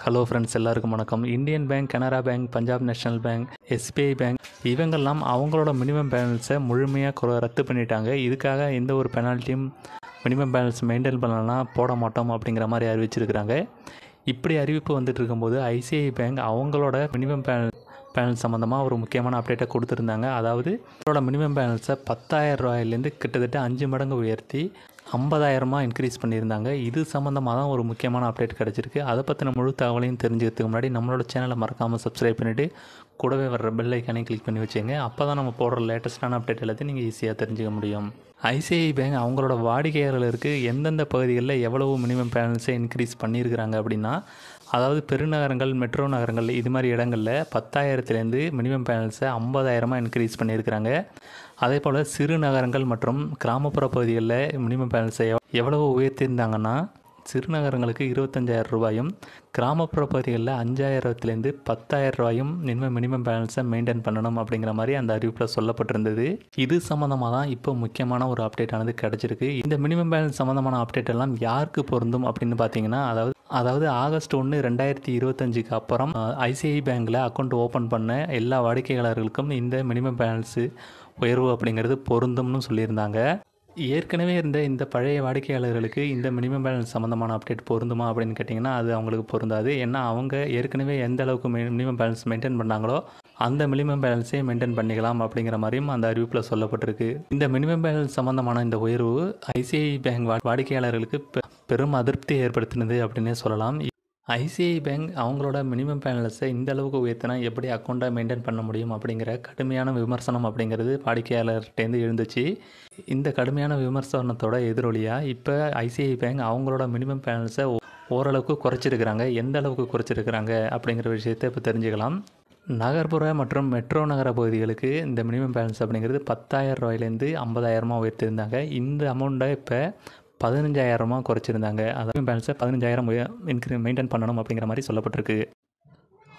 Hello friends, எல்லாருக்கும் வணக்கம். Indian bank, Canara bank, Punjab national bank, SBI bank இவங்கெல்லாம் அவங்களோட மினிமம் பேலன்ஸை முழுமையாக ரத்து பண்ணிட்டாங்க. இதுக்காக எந்த ஒரு பெனால்ட்டியும் மினிமம் பேலன்ஸ் மெயின்டைன் பண்ணலாம் போட மாட்டோம் அப்படிங்கிற மாதிரி அறிவிச்சிருக்கிறாங்க. இப்படி அறிவிப்பு வந்துட்டு இருக்கும்போது ஐசிஐ பேங்க் அவங்களோட மினிமம் பேலன்ஸ் சம்மந்தமாக ஒரு முக்கியமான அப்டேட்டை கொடுத்துருந்தாங்க. அதாவது அவங்களோட மினிமம் பேலன்ஸை 10,000 ரூபாயிலேருந்து கிட்டத்தட்ட 5 மடங்கு உயர்த்தி 50,000 இன்க்ரீஸ் பண்ணியிருந்தாங்க. இது சம்மந்தமாக தான் ஒரு முக்கியமான அப்டேட் கிடச்சிருக்கு. அதை பற்றின முழு தகவலையும் தெரிஞ்சுக்கிறதுக்கு முன்னாடி நம்மளோட சேனலை மறக்காமல் சப்ஸ்கிரைப் பண்ணிவிட்டு கூடவே வர்ற பெல் ஐக்கானையும் கிளிக் பண்ணி வச்சுங்க. அப்போ தான் நம்ம போடுற லேட்டஸ்ட்டான அப்டேட் எல்லாத்தையும் நீங்கள் ஈஸியாக தெரிஞ்சுக்க முடியும். ஐசிஐ பேங்க் அவங்களோட வாடிக்கையாளர்களுக்கு எந்தெந்த பகுதிகளில் எவ்வளவு மினிமம் பேலன்ஸை இன்க்ரீஸ் பண்ணியிருக்கிறாங்க அப்படின்னா, அதாவது பெருநகரங்கள், மெட்ரோ நகரங்கள் இது மாதிரி இடங்களில் 10,000லேருந்து மினிமம் பேலன்ஸை 50,000 இன்க்ரீஸ் பண்ணியிருக்கிறாங்க. அதே போல் சிறு நகரங்கள் மற்றும் கிராமப்புற பகுதிகளில் மினிமம் பேலன்ஸை எவ்வளவு உயர்த்தியிருந்தாங்கன்னா, சிறுநகரங்களுக்கு 25,000 ரூபாயும், கிராமப்புற பகுதிகளில் 5,000லேருந்து 10,000 ரூபாயும் மினிமம் பேலன்ஸை மெயின்டைன் பண்ணணும் அப்படிங்கிற மாதிரி அந்த அறிவிப்பில் சொல்லப்பட்டிருந்தது. இது சம்மந்தமாக தான் இப்போ முக்கியமான ஒரு அப்டேட் ஆனது கிடச்சிருக்கு. இந்த மினிமம் பேலன்ஸ் சம்மந்தமான அப்டேட் எல்லாம் யாருக்கு பொருந்தும் அப்படின்னு பார்த்தீங்கன்னா, அதாவது ஆகஸ்ட் 1, 2025க்கு அப்புறம் ஐசிஐ பேங்க்கில் அக்கௌண்ட் ஓப்பன் பண்ண எல்லா வாடிக்கையாளர்களுக்கும் இந்த மினிமம் பேலன்ஸு உயர்வு அப்படிங்கிறது பொருந்தும்னு சொல்லியிருந்தாங்க. ஏற்கனவே இருந்த இந்த பழைய வாடிக்கையாளர்களுக்கு இந்த மினிமம் பேலன்ஸ் சம்மந்தமான அப்டேட் பொருந்துமா அப்படின்னு கேட்டிங்கன்னா, அது அவங்களுக்கு பொருந்தாது. ஏன்னா அவங்க ஏற்கனவே எந்த அளவுக்கு மினிமம் பேலன்ஸ் மெயின்டைன் பண்ணாங்களோ அந்த மினிமம் பேலன்ஸே மெயின்டைன் பண்ணிக்கலாம் அப்படிங்கிற மாதிரியும் அந்த அறிவிப்பில் சொல்லப்பட்டிருக்கு. இந்த மினிமம் பேலன்ஸ் சம்மந்தமான இந்த உயர்வு ஐசிஐ பேங்க் வாடிக்கையாளர்களுக்கு பெரும் அதிருப்தி ஏற்படுத்தினது அப்படின்னே சொல்லலாம். ஐசிஐ பேங்க் அவங்களோட மினிமம் பேலன்ஸை இந்த அளவுக்கு உயர்த்தினா எப்படி அக்கௌண்ட்டை மெயின்டைன் பண்ண முடியும் அப்படிங்கிற கடுமையான விமர்சனம் அப்படிங்கிறது வாடிக்கையாளர்கிட்டேருந்து எழுந்துச்சு. இந்த கடுமையான விமர்சனத்தோட எதிரொலியாக இப்போ ஐசிஐ பேங்க் அவங்களோட மினிமம் பேலன்ஸை ஓரளவுக்கு குறைச்சிருக்கிறாங்க. எந்த அளவுக்கு குறைச்சிருக்கிறாங்க அப்படிங்கிற விஷயத்தை இப்போ தெரிஞ்சுக்கலாம். நகர்ப்புற மற்றும் மெட்ரோ நகர பகுதிகளுக்கு இந்த மினிமம் பேலன்ஸ் அப்படிங்கிறது 10,000 ரூபாயிலேருந்து 50,000 உயர்த்தியிருந்தாங்க. இந்த அமௌண்ட்டை இப்போ 15,000 குறைச்சிருந்தாங்க. அதாவது பேலன்ஸை 15,000 மெயின்டைன் பண்ணணும் அப்படிங்கிற மாதிரி சொல்லப்பட்டிருக்கு.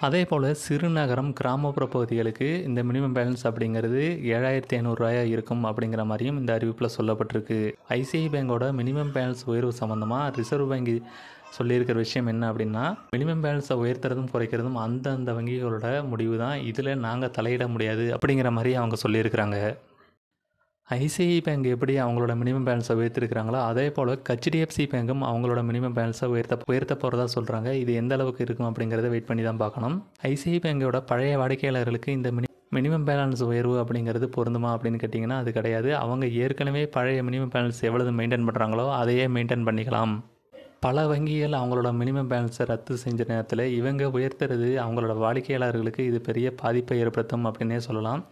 அதே போல் சிறுநகரம், கிராமப்புற பகுதிகளுக்கு இந்த மினிமம் பேலன்ஸ் அப்படிங்கிறது 7,500 இருக்கும் அப்படிங்கிற மாதிரியும் இந்த அறிவிப்பில் சொல்லப்பட்டிருக்கு. ஐசிஐ பேங்கோட மினிமம் பேலன்ஸ் உயர்வு சம்மந்தமாக ரிசர்வ் வங்கி சொல்லியிருக்கிற விஷயம் என்ன அப்படின்னா, மினிமம் பேலன்ஸை உயர்த்துறதும் குறைக்கிறதும் அந்தந்த வங்கிகளோட முடிவு தான், இதில் நாங்கள் தலையிட முடியாது அப்படிங்கிற மாதிரி அவங்க சொல்லியிருக்கிறாங்க. ஐசிஐ பேங்க் எப்படி அவங்களோட மினிமம் பேலன்ஸை உயர்த்திருக்கிறாங்களோ அதே போல் ஹெச்டிஎஃப்சி பேங்கும் அவங்களோட மினிமம் பேலன்ஸை உயர்த்த போகிறதா சொல்கிறாங்க. இது எந்த அளவுக்கு இருக்கும் அப்படிங்கிறத வெயிட் பண்ணி தான் பார்க்கணும். ஐசிஐ பேங்கோட பழைய வாடிக்கையாளர்களுக்கு இந்த மினிமம் பேலன்ஸ் உயர்வு அப்படிங்கிறது பொருந்துமா அப்படின்னு கேட்டிங்கன்னா, அது கிடையாது. அவங்க ஏற்கனவே பழைய மினிமம் பேலன்ஸ் எவ்வளவு மெயின்டைன் பண்ணுறாங்களோ அதையே மெயின்டைன் பண்ணிக்கலாம். பல வங்கிகள் அவங்களோட மினிமம் பேலன்ஸை ரத்து செஞ்ச நேரத்தில் இவங்க உயர்த்துறது அவங்களோட வாடிக்கையாளர்களுக்கு இது பெரிய பாதிப்பை ஏற்படுத்தும் அப்படின்னே சொல்லலாம்.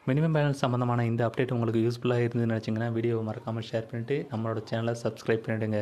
மினிமம் பேலன்ஸ் சம்மந்தமான இந்த அப்டேட் உங்களுக்கு யூஸ்ஃபுல்லாக இருந்துன்னு நினச்சிங்கன்னா வீடியோவை மறக்காமல் ஷேர் பண்ணிவிட்டு நம்மளோட சேனலை சப்ஸ்கிரைப் பண்ணிவிடுங்க.